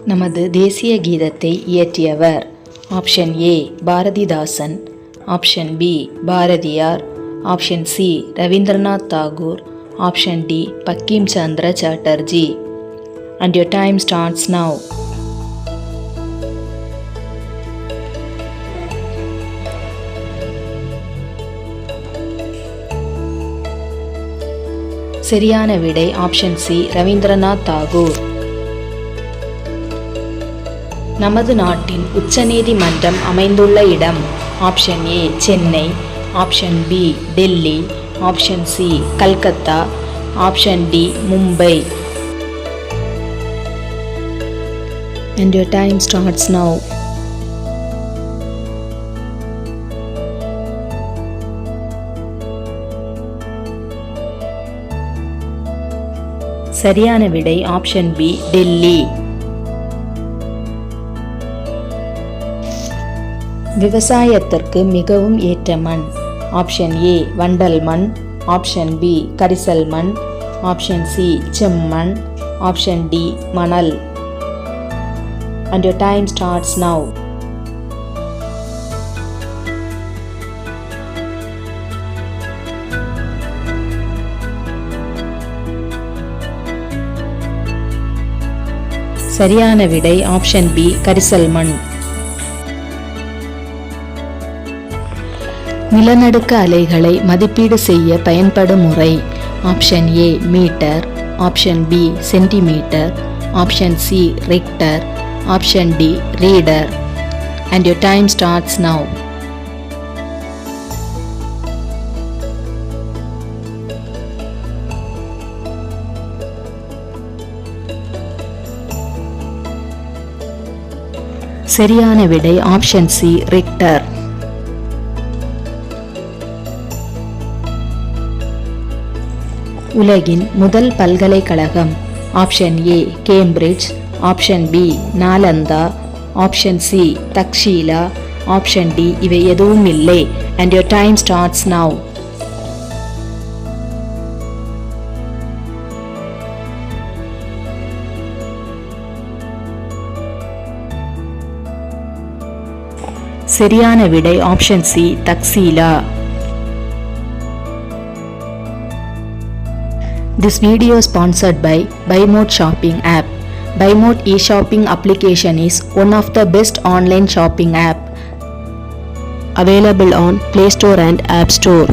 நமது தேசிய கீதத்தை இயற்றியவர் option A Bharathidasan, option B Bharathiyar, option C Rabindranath Tagore, option D Bankim Chandra Chatterjee. And your time starts now. சரியான விடை ஆப்ஷன் சி ரவீந்திரநாத் தாகூர். நமது நாட்டின் உச்சநீதிமன்றம் அமைந்துள்ள இடம் option A Chennai, option B Delhi, option C Calcutta, option D Mumbai. And your time starts now. சரியான விடை ஆப்ஷன் பி டெல்லி. விவசாயத்திற்கு மிகவும் ஏற்ற மண் ஆப்ஷன் ஏ வண்டல் மண், ஆப்ஷன் பி கரிசல் மண், ஆப்ஷன் சி செம்மண், ஆப்ஷன் டி மணல். And your time starts now. சரியான விடை ஆப்ஷன் பி கரிசல் மண். நிலநடுக்க அலைகளை மதிப்பீடு செய்ய பயன்படும் முறை option A metre, option B centimetre, option C Richter, option D reader. And your time starts now. சரியான விடை ஆப்ஷன் சி ரிக்டர். உலகின் முதல் பல்கலைக்கழகம் option A Cambridge, option B Nalanda, option C Takshashila, option D இவை எதுவும் இல்லை. And your time starts now. சரியான விடை option C Takshashila. This video is sponsored by BuyMote shopping app. BuyMote e-shopping application is one of the best online shopping app available on Play Store and App Store.